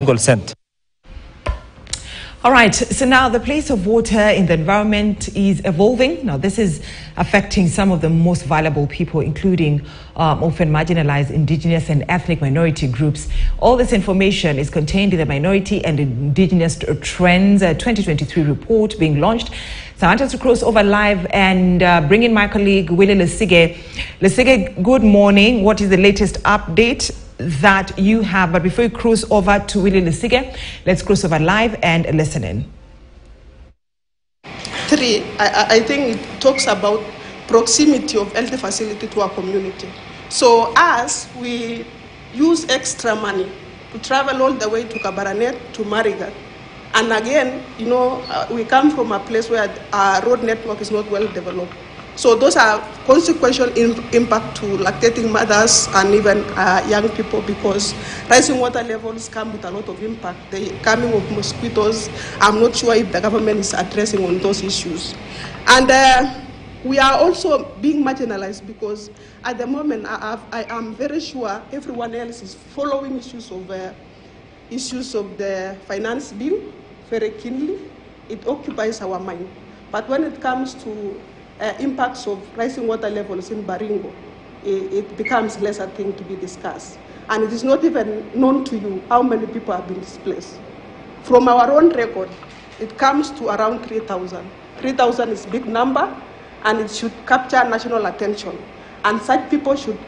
consent. All right, so now the place of water in the environment is evolving. Now, this is affecting some of the most vulnerable people, including often marginalized indigenous and ethnic minority groups. All this information is contained in the Minority and Indigenous Trends 2023 report being launched. So I want us to cross over live and bring in my colleague, Willie Lesige. Lesige, good morning. What is the latest update that you have? But before you cross over to Willie Lesige, let's cross over live and listen in. I think it talks about proximity of health facility to our community. So as we use extra money to travel all the way to Kabaranet, to Marigat, and again, we come from a place where our road network is not well developed. So those are consequential impact to lactating mothers and even young people, because rising water levels come with a lot of impact. The coming of mosquitoes, I'm not sure if the government is addressing on those issues. And we are also being marginalized because at the moment I am very sure everyone else is following issues of the finance bill very keenly. It occupies our mind. But when it comes to impacts of rising water levels in Baringo, it becomes less a thing to be discussed. And it is not even known to you how many people have been displaced. From our own record, it comes to around 3,000. 3,000 is a big number, and it should capture national attention. And such people should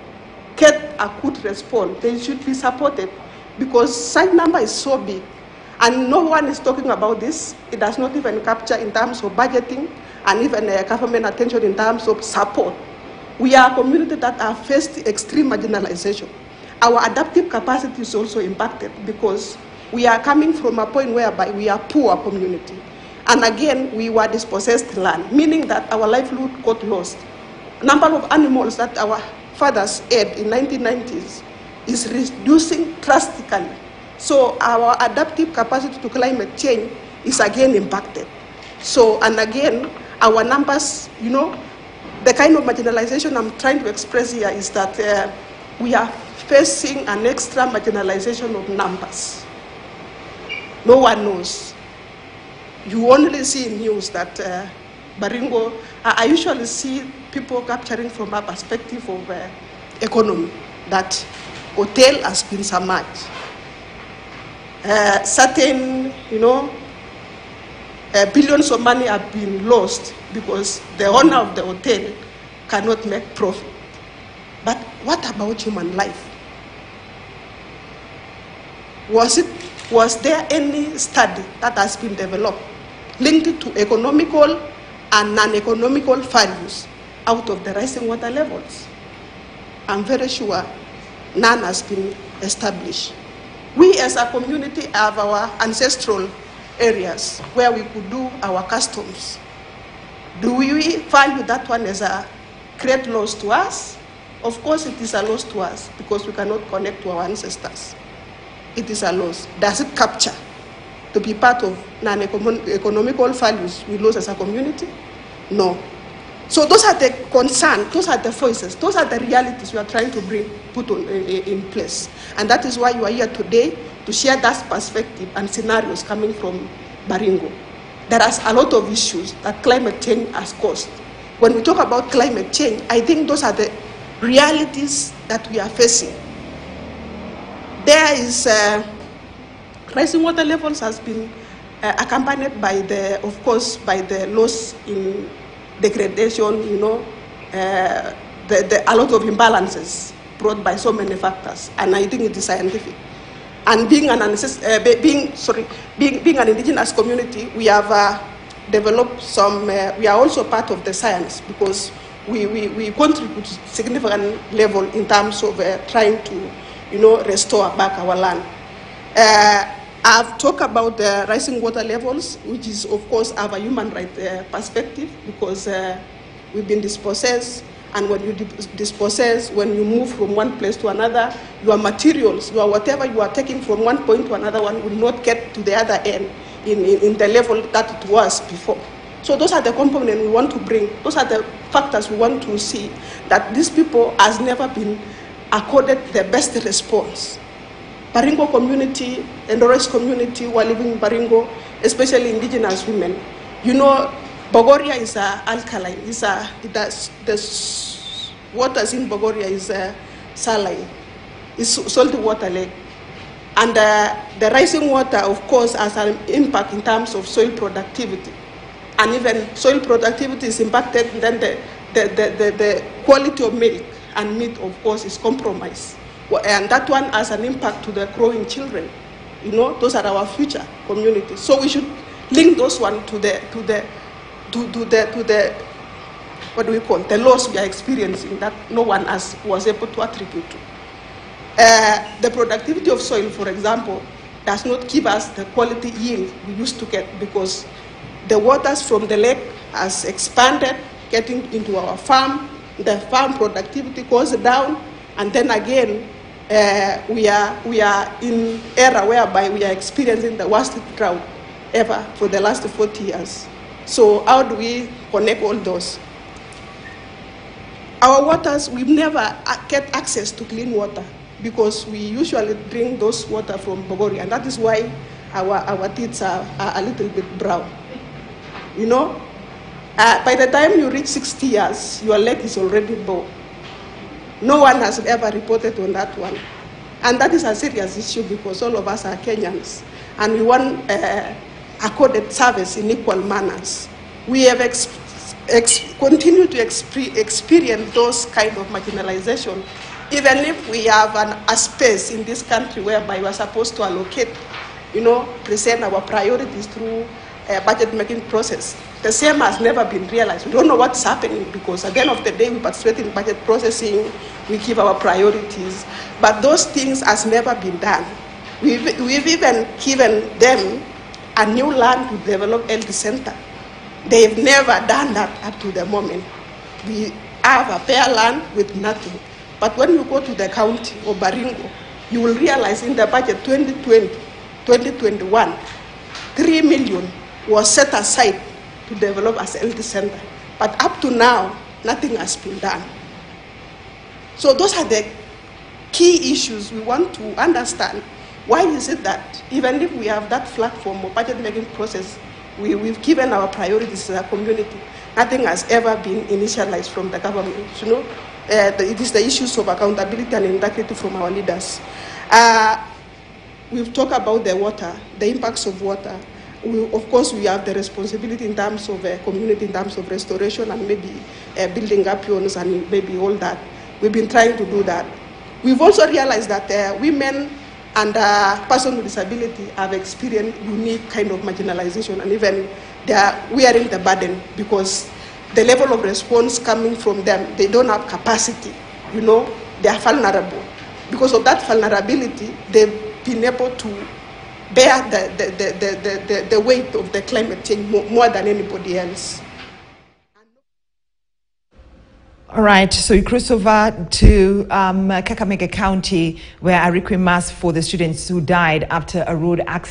get a good response. They should be supported, because such number is so big. And no one is talking about this. It does not even capture in terms of budgeting and even government attention in terms of support. We are a community that are faced extreme marginalization. Our adaptive capacity is also impacted because we are coming from a point whereby we are poor community. And again, we were dispossessed land, meaning that our livelihood got lost. Number of animals that our fathers ate in 1990s is reducing drastically. So our adaptive capacity to climate change is again impacted. So, and again, our numbers, the kind of marginalization I'm trying to express here is that we are facing an extra marginalization of numbers. No one knows. You only see in news that Baringo, I usually see people capturing from a perspective of economy, that hotel has been submerged. Certain, billions of money have been lost because the owner of the hotel cannot make profit. But what about human life? Was there any study that has been developed linked to economical and non-economical values out of the rising water levels? I'm very sure none has been established. We as a community have our ancestral areas where we could do our customs. Do we value that one as a great loss to us? Of course it is a loss to us because we cannot connect to our ancestors. It is a loss. Does it capture to be part of non-economical values we lose as a community? No. So those are the concerns, those are the voices, those are the realities we are trying to put in place. And that is why you are here today, to share that perspective and scenarios coming from Baringo. There are a lot of issues that climate change has caused. When we talk about climate change, I think those are the realities that we are facing. There is rising water levels has been accompanied by the loss in degradation, a lot of imbalances brought by so many factors, and I think it is scientific. And being an indigenous community, we have developed some. We are also part of the science because we contribute significant level in terms of trying to, restore back our land. I've talked about the rising water levels, which is, of course, have a human right perspective because we've been dispossessed. And when you dispossess, when you move from one place to another, your materials, whatever you are taking from one point to another one will not get to the other end in the level that it was before. So those are the components we want to bring. Those are the factors we want to see, that these people has never been accorded the best response. Baringo community and the rest community who are living in Baringo, especially indigenous women. You know, Bogoria is alkaline. The waters in Bogoria is saline. It's salty water lake. And the rising water, of course, has an impact in terms of soil productivity. And even soil productivity is impacted, then the quality of milk and meat, of course, is compromised. And that one has an impact to the growing children. You know, those are our future communities. So we should link those one to the what do we call the loss we are experiencing that no one was able to attribute to. The productivity of soil, for example, does not give us the quality yield we used to get because the waters from the lake has expanded, getting into our farm. The farm productivity goes down, and then again, we are in era whereby we are experiencing the worst drought ever for the last 40 years. So how do we connect all those? Our waters, we never get access to clean water because we usually drink those water from Bogoria, and that is why our teeth are a little bit brown. You know, by the time you reach 60 years, your leg is already bald. No one has ever reported on that one. And that is a serious issue because all of us are Kenyans and we want accorded service in equal manners. We have continued to experience those kind of marginalization, even if we have a space in this country whereby we are supposed to allocate, you know, present our priorities through a budget making process. The same has never been realized. We don't know what's happening because at the end of the day, we participate in budget processing, we give our priorities, but those things has never been done. We've even given them a new land to develop health center. They've never done that up to the moment. We have a bare land with nothing. But when you go to the county of Baringo, you will realize in the budget 2020, 2021, 3 million was set aside to develop as a health center. But up to now, nothing has been done. So those are the key issues we want to understand. Why is it that even if we have that platform or budget making process, we've given our priorities as a community, nothing has ever been initialized from the government. You know, it is the issues of accountability and integrity from our leaders. We've talked about the water, the impacts of water. Of course, we have the responsibility in terms of community, in terms of restoration and maybe building up units and maybe all that. We've been trying to do that. We've also realized that women and persons with disability have experienced unique kind of marginalization, and even they are wearing the burden because the level of response coming from them, they don't have capacity. You know, they are vulnerable. Because of that vulnerability, they've been able to bear the weight of the climate change more than anybody else. All right, so we cross over to Kakamega County, where a requiem mass for the students who died after a road accident.